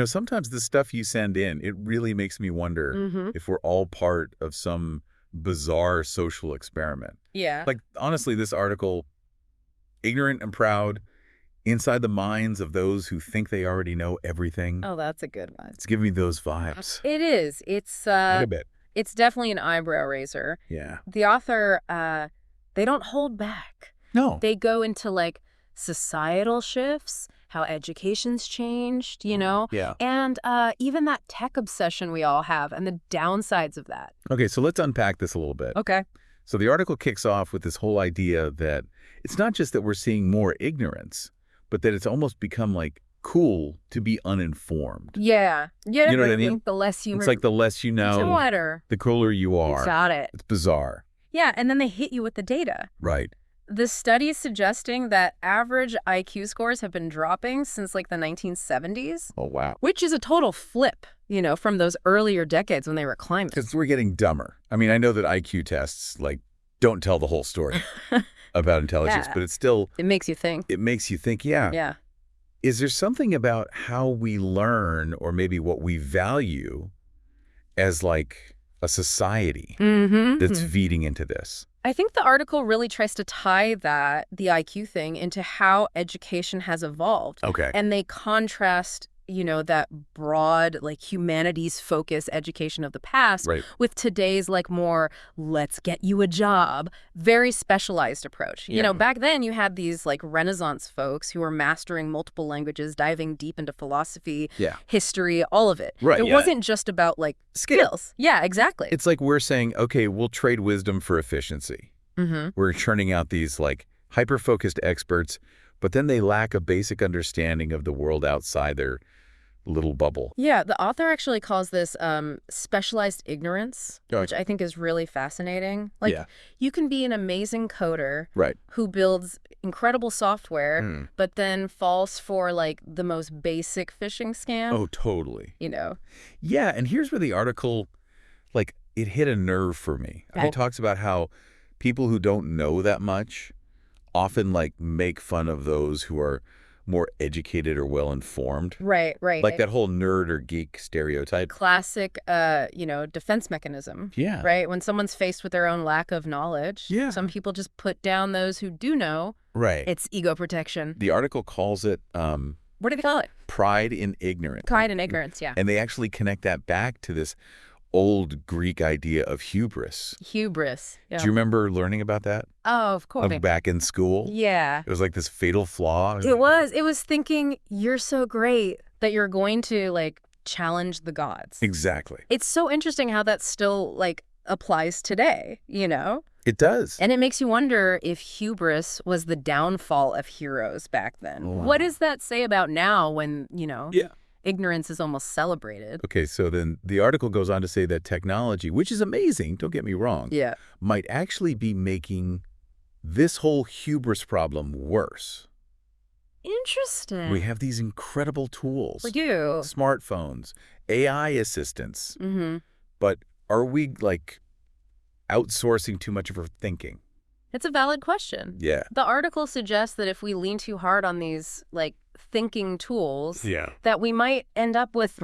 Sometimes the stuff you send in, it really makes me wonder if we're all part of some bizarre social experiment. Yeah. Like, honestly, this article, ignorant and proud, inside the minds of those who think they already know everything. Oh, that's a good one. It's giving me those vibes. It is. It's Quite a bit. It's definitely an eyebrow raiser. Yeah. The author, they don't hold back. No. They go into like societal shifts, how education's changed, Yeah. and even that tech obsession we all have and the downsides of that. Okay, so let's unpack this a little bit. Okay. So the article kicks off with this whole idea that it's not just that we're seeing more ignorance, but that it's almost become like cool to be uninformed. Yeah. Yeah. You know what I mean? The less you It's like the less you know, the cooler you are. You got it. It's bizarre. Yeah, and then they hit you with the data. Right. The study is suggesting that average IQ scores have been dropping since like the 1970s. Oh, wow. Which is a total flip, from those earlier decades when they were climbing. Because we're getting dumber. I mean, I know that IQ tests, don't tell the whole story about intelligence, but it's still... It makes you think. It makes you think, yeah. Yeah. Is there something about how we learn or maybe what we value as like a society that's feeding into this? I think the article really tries to tie the IQ thing into how education has evolved. Okay. And they contrast, that broad, humanities focus education of the past with today's, more, let's get you a job, very specialized approach. Yeah. Back then you had these, Renaissance folks who were mastering multiple languages, diving deep into philosophy, history, all of it. Right. It wasn't just about, skills. Yeah, exactly. It's like we're saying, okay, we'll trade wisdom for efficiency. We're churning out these, hyper-focused experts, but then they lack a basic understanding of the world outside their little bubble. Yeah, the author actually calls this specialized ignorance, which I think is really fascinating. You can be an amazing coder who builds incredible software, but then falls for, the most basic phishing scam. Oh, totally. Yeah, and here's where the article, it hit a nerve for me. It talks about how people who don't know that much often, make fun of those who are more educated or well-informed. Right. Like that whole nerd or geek stereotype. Classic, defense mechanism. Yeah. Right? When someone's faced with their own lack of knowledge, some people just put down those who do know. Right. It's ego protection. The article calls it... what do they call it? Pride in ignorance. Pride in ignorance, yeah. And they actually connect that back to this old Greek idea of hubris. Hubris. Yeah. Do you remember learning about that? Oh, of course. Back in school? Yeah. It was like this fatal flaw. It was. It was thinking, you're so great that you're going to, challenge the gods. Exactly. It's so interesting how that still, applies today, It does. And it makes you wonder if hubris was the downfall of heroes back then. Wow. What does that say about now when, ignorance is almost celebrated? Okay, so then the article goes on to say that technology, which is amazing, don't get me wrong, might actually be making this whole hubris problem worse. Interesting. We have these incredible tools. We do. Smartphones, AI assistants. But are we, outsourcing too much of our thinking? It's a valid question. Yeah. The article suggests that if we lean too hard on these, thinking tools, that we might end up with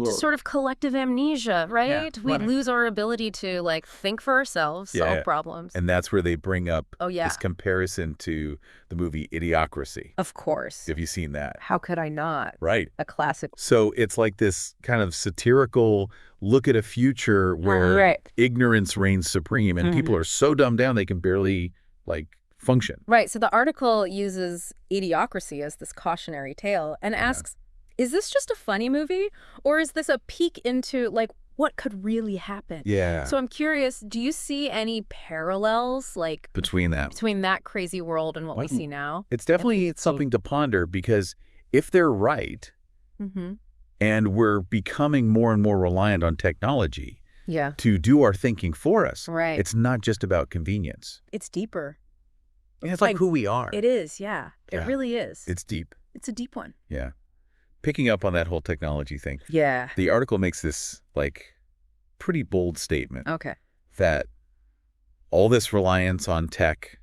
just sort of collective amnesia, right? Yeah, we lose our ability to, think for ourselves, solve problems. And that's where they bring up this comparison to the movie Idiocracy. Of course. Have you seen that? How could I not? Right. A classic. So it's like this kind of satirical look at a future where ignorance reigns supreme and people are so dumbed down they can barely, function. Right. So the article uses Idiocracy as this cautionary tale and asks, is this just a funny movie? Or is this a peek into, what could really happen? Yeah. So I'm curious, do you see any parallels, between that crazy world and what we see now? It's definitely something to ponder because if they're right, and we're becoming more and more reliant on technology to do our thinking for us, it's not just about convenience. It's deeper. It's like who we are. It is, yeah. It really is. It's deep. It's a deep one. Yeah. Picking up on that whole technology thing. Yeah. The article makes this, pretty bold statement. Okay. That all this reliance on tech,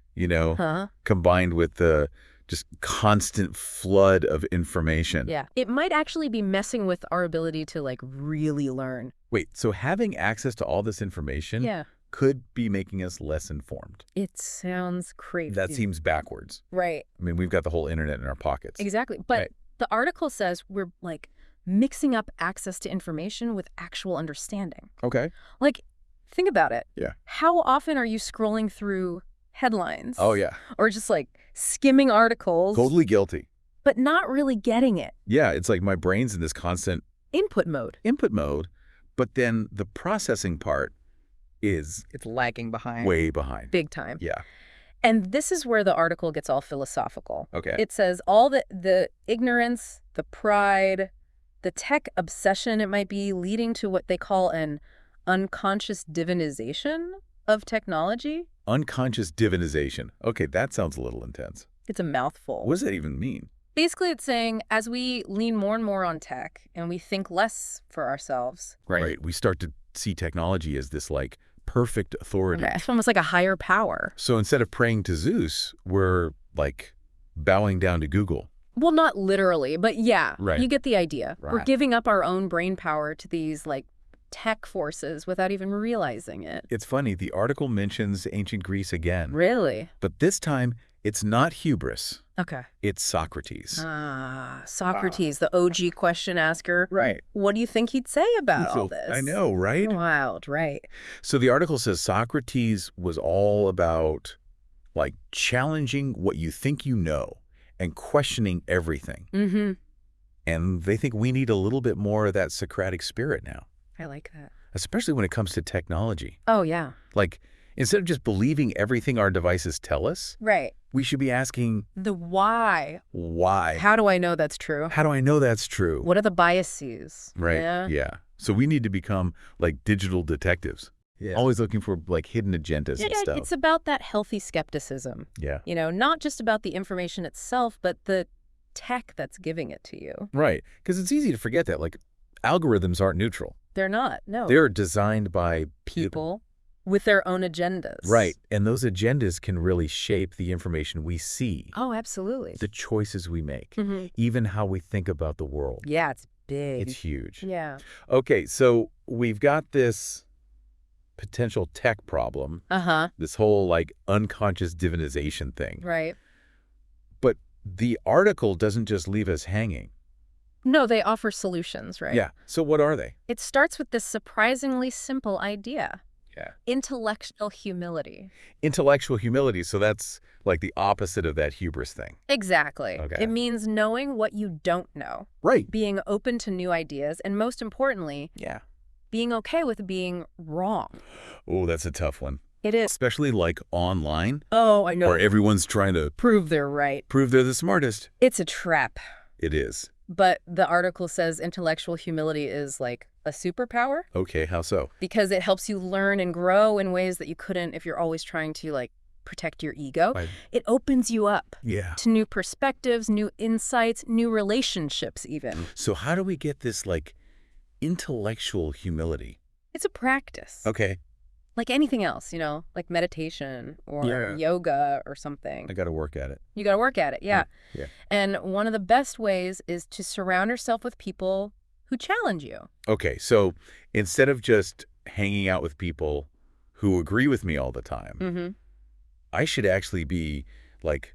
combined with the just constant flood of information. Yeah. It might actually be messing with our ability to, like, really learn. Wait, so having access to all this information could be making us less informed. It sounds crazy. That seems backwards. Right. I mean, we've got the whole internet in our pockets. Exactly. But the article says we're, like, mixing up access to information with actual understanding. Okay. Like, think about it. Yeah. How often are you scrolling through headlines? Oh, yeah. Or just, like, skimming articles. Totally guilty. But not really getting it. Yeah, it's like my brain's in this constant input mode. But then the processing part is... It's lagging behind. Way behind. Big time. Yeah. And this is where the article gets all philosophical. Okay. It says all the ignorance, the pride, the tech obsession, it might be, leading to what they call an unconscious divinization of technology. Unconscious divinization. Okay, that sounds a little intense. It's a mouthful. What does that even mean? Basically, it's saying as we lean more and more on tech and we think less for ourselves. Right. We start to see technology as this, like, perfect authority. Okay. It's almost like a higher power. So instead of praying to Zeus, we're, like, bowing down to Google. Well, not literally, but yeah, Right. You get the idea. Right. We're giving up our own brain power to these, like, tech forces without even realizing it. It's funny, the article mentions ancient Greece again. Really? But this time, it's not hubris. Okay. It's Socrates. Socrates, the OG question asker. Right. What do you think he'd say about all this? I know, right? Wild, right. So the article says Socrates was all about, like, challenging what you think you know and questioning everything. Mm-hmm. And they think we need a little bit more of that Socratic spirit now. I like that. Especially when it comes to technology. Oh, yeah. Like, instead of just believing everything our devices tell us, Right. we should be asking, The why. why? How do I know that's true? How do I know that's true? What are the biases? Right. Yeah. So we need to become, like, digital detectives. Yeah. Always looking for, like, hidden agendas and stuff. It's about that healthy skepticism. Yeah. You know, not just about the information itself, but the tech that's giving it to you. Right. Because it's easy to forget that. Like, algorithms aren't neutral. They're not, no. They're designed by people with their own agendas. Right. And those agendas can really shape the information we see. Oh, absolutely. The choices we make. Mm-hmm. Even how we think about the world. Yeah, it's big. It's huge. Yeah. Okay, so we've got this potential tech problem. Uh-huh. This whole, like, unconscious divinization thing. Right. But the article doesn't just leave us hanging. No, they offer solutions, right? Yeah. So what are they? It starts with this surprisingly simple idea. Yeah. Intellectual humility. Intellectual humility. So that's like the opposite of that hubris thing. Exactly. Okay. It means knowing what you don't know. Right. Being open to new ideas, and most importantly, being okay with being wrong. Oh, that's a tough one. It is. Especially, like, online. Oh, I know. Where everyone's trying to prove they're right. Prove they're the smartest. It's a trap. It is. But the article says intellectual humility is like a superpower. Okay, how so? Because it helps you learn and grow in ways that you couldn't if you're always trying to, like, protect your ego. Right. It opens you up to new perspectives, new insights, new relationships even. So how do we get this, like, intellectual humility? It's a practice. Okay. Like anything else, you know, like meditation or yoga or something. I got to work at it. You got to work at it, yeah. Yeah. And one of the best ways is to surround yourself with people who challenge you. Okay, so instead of just hanging out with people who agree with me all the time, I should actually be, like,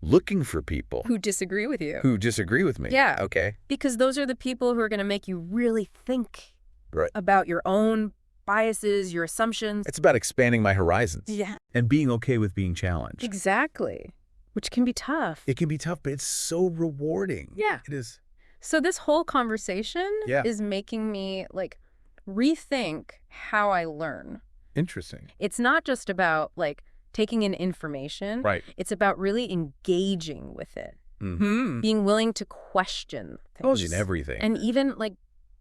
looking for people who disagree with you. Who disagree with me. Yeah. Okay. Because those are the people who are going to make you really think about your own biases, your assumptions. It's about expanding my horizons. Yeah. And being okay with being challenged. Exactly. Which can be tough. It can be tough, but it's so rewarding. Yeah. It is. So this whole conversation is making me, like, rethink how I learn. Interesting. It's not just about, like, taking in information. Right. It's about really engaging with it. Mm-hmm. Being willing to question things. Question everything. And even, like,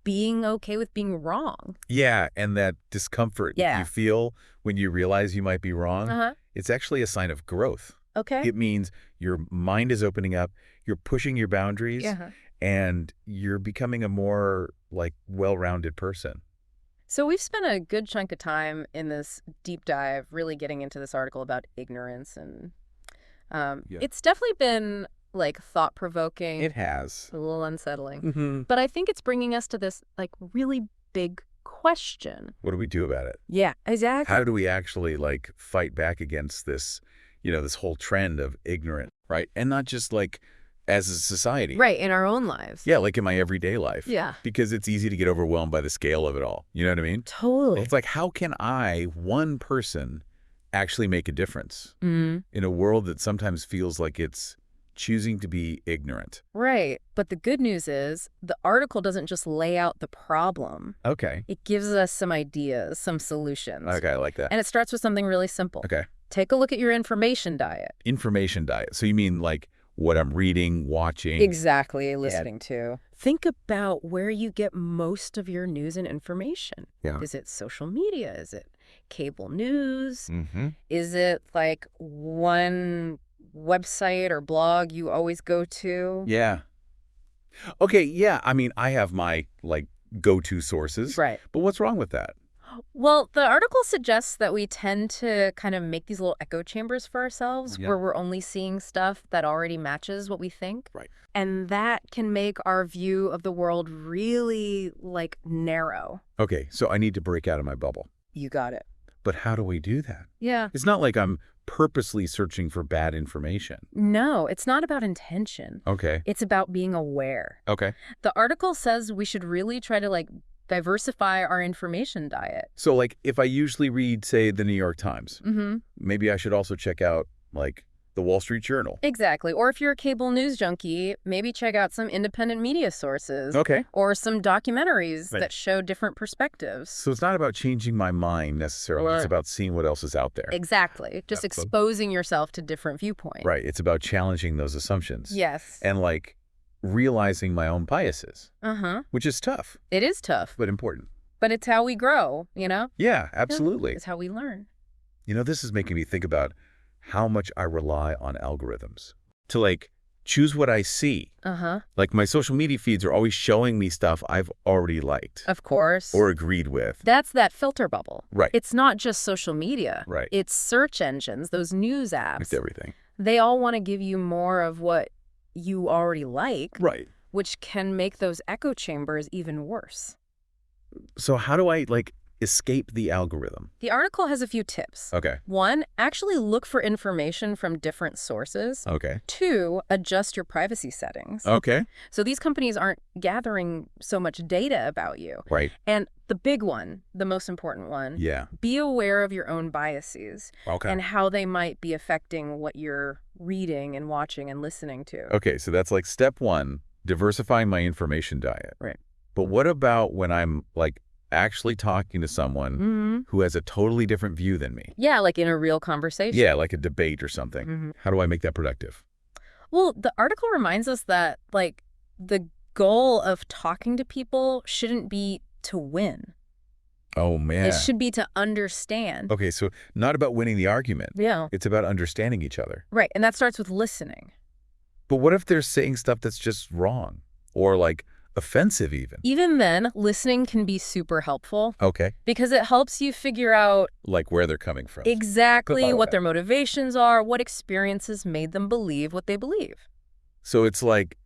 being okay with being wrong. Yeah, and that discomfort you feel when you realize you might be wrong, it's actually a sign of growth. Okay. It means your mind is opening up, you're pushing your boundaries, and you're becoming a more, like, well-rounded person. So we've spent a good chunk of time in this deep dive really getting into this article about ignorance and It's definitely been like thought-provoking. It has. A little unsettling. But I think it's bringing us to this like really big question. What do we do about it? Yeah, exactly. How do we actually like fight back against this, this whole trend of ignorant, right? And not just like as a society. Right, in our own lives. Yeah, like in my everyday life. Yeah. Because it's easy to get overwhelmed by the scale of it all. You know what I mean? Totally. It's like, how can I, one person, actually make a difference in a world that sometimes feels like it's choosing to be ignorant? Right. But the good news is the article doesn't just lay out the problem. Okay. It gives us some ideas, some solutions. Okay, I like that. And it starts with something really simple. Okay. Take a look at your information diet. Information diet. So you mean like what I'm reading, watching? Exactly, listening to. Think about where you get most of your news and information. Yeah. Is it social media? Is it cable news? Is it like one website or blog you always go to? Yeah. Okay, yeah. I mean, I have my like go-to sources. Right. But what's wrong with that? Well, the article suggests that we tend to kind of make these little echo chambers for ourselves where we're only seeing stuff that already matches what we think. Right. And that can make our view of the world really, like, narrow. Okay, so I need to break out of my bubble. You got it. But how do we do that? Yeah. It's not like I'm purposely searching for bad information. No, it's not about intention. Okay. It's about being aware. Okay. The article says we should really try to, like, diversify our information diet. So, like, if I usually read, say, the New York Times, maybe I should also check out, like, the Wall Street Journal. Exactly. Or if you're a cable news junkie, maybe check out some independent media sources. Okay. Or some documentaries that show different perspectives. So it's not about changing my mind necessarily. It's about seeing what else is out there. Exactly. Just exposing yourself to different viewpoints. Right. It's about challenging those assumptions. Yes. And, like, realizing my own biases. Which is tough. It is tough. But important. But it's how we grow, you know? Yeah, absolutely. It's how we learn. This is making me think about how much I rely on algorithms to, like, choose what I see. Like, my social media feeds are always showing me stuff I've already liked. Of course. Or agreed with. That's that filter bubble. Right. It's not just social media. Right. It's search engines, those news apps. It's everything. They all want to give you more of what you already like. Right. Which can make those echo chambers even worse. So how do I, like, escape the algorithm? The article has a few tips. Okay. 1, actually look for information from different sources. Okay. 2, adjust your privacy settings. Okay. So these companies aren't gathering so much data about you. Right. And the big one, the most important one, be aware of your own biases and how they might be affecting what you're reading and watching and listening to. Okay, so that's like step 1, diversifying my information diet. Right. But what about when I'm, like, actually talking to someone who has a totally different view than me? Yeah, like in a real conversation. Yeah, like a debate or something. How do I make that productive? Well, the article reminds us that, like, the goal of talking to people shouldn't be to win. Oh, man. It should be to understand. Okay, so not about winning the argument. Yeah. It's about understanding each other. Right, and that starts with listening. But what if they're saying stuff that's just wrong? Or, like, offensive even? Even then, listening can be super helpful. Okay. Because it helps you figure out, like, where they're coming from. Exactly what their motivations are, what experiences made them believe what they believe. So it's like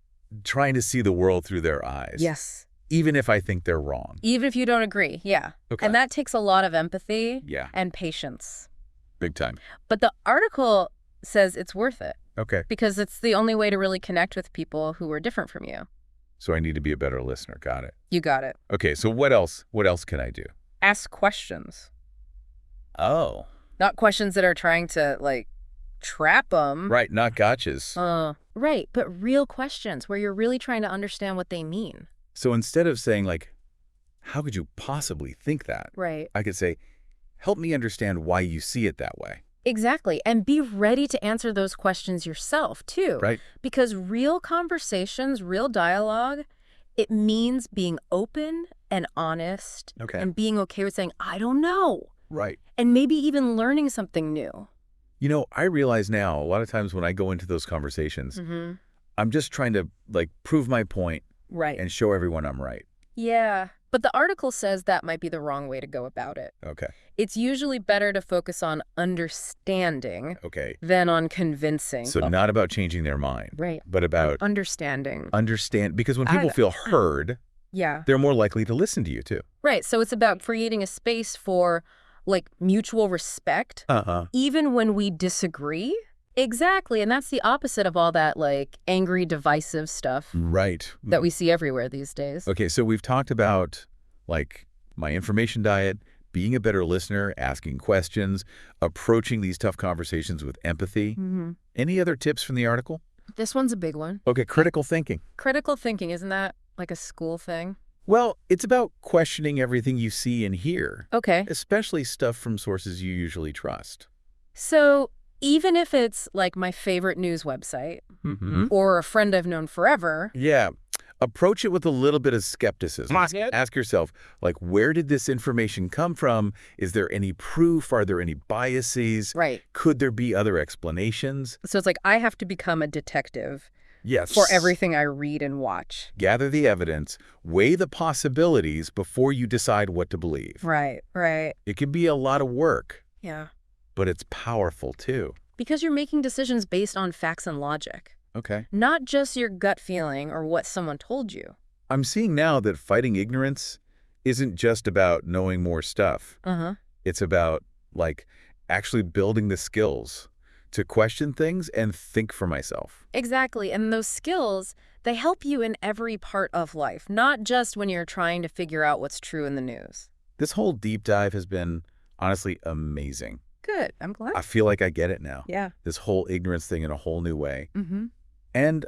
trying to see the world through their eyes. Yes. Even if I think they're wrong. Even if you don't agree, yeah. Okay. And that takes a lot of empathy and patience. Big time. But the article says it's worth it. Okay. Because it's the only way to really connect with people who are different from you. So I need to be a better listener. Got it. You got it. Okay, so what else? What else can I do? Ask questions. Oh. Not questions that are trying to, like, trap them. Right, not gotchas. Right, but real questions where you're really trying to understand what they mean. So instead of saying, like, how could you possibly think that? Right. I could say, help me understand why you see it that way. Exactly. And be ready to answer those questions yourself, too. Right. Because real conversations, real dialogue, it means being open and honest. Okay. And being okay with saying, I don't know. Right. And maybe even learning something new. I realize now, a lot of times when I go into those conversations, I'm just trying to, like, prove my point. Right. And show everyone I'm right. Yeah. But the article says that might be the wrong way to go about it. Okay. It's usually better to focus on understanding than on convincing. So not about changing their mind. Right. But about understanding. Because when people feel heard, they're more likely to listen to you too. Right. So it's about creating a space for like mutual respect, even when we disagree. Exactly. And that's the opposite of all that like angry, divisive stuff. Right. That we see everywhere these days. Okay. So we've talked about like my information diet, being a better listener, asking questions, approaching these tough conversations with empathy. Any other tips from the article? This one's a big one. Okay. Critical thinking. Critical thinking. Isn't that like a school thing? Well, it's about questioning everything you see and hear. Okay. Especially stuff from sources you usually trust. So even if it's like my favorite news website or a friend I've known forever. Yeah. Approach it with a little bit of skepticism. Ask yourself, like, where did this information come from? Is there any proof? Are there any biases? Right. Could there be other explanations? So it's like I have to become a detective. Yes. For everything I read and watch. Gather the evidence, weigh the possibilities before you decide what to believe. Right, right. It can be a lot of work. Yeah. But it's powerful, too. Because you're making decisions based on facts and logic. Okay. Not just your gut feeling or what someone told you. I'm seeing now that fighting ignorance isn't just about knowing more stuff. It's about, like, actually building the skills to question things and think for myself. Exactly. And those skills, they help you in every part of life, not just when you're trying to figure out what's true in the news. This whole deep dive has been, honestly, amazing. Good. I'm glad. I feel like I get it now. Yeah. This whole ignorance thing in a whole new way. And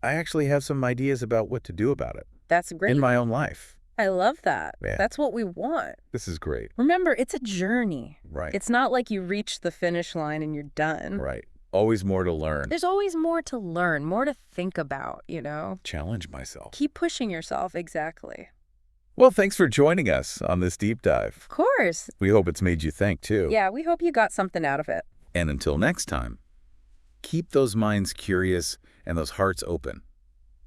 I actually have some ideas about what to do about it. That's great. In my own life. I love that. Yeah. That's what we want. This is great. Remember, it's a journey. Right. It's not like you reach the finish line and you're done. Right. Always more to learn. There's always more to learn, more to think about, you know? Challenge myself. Keep pushing yourself, exactly. Well, thanks for joining us on this deep dive. Of course. We hope it's made you think, too. Yeah, we hope you got something out of it. And until next time, keep those minds curious and those hearts open.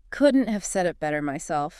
Couldn't have said it better myself.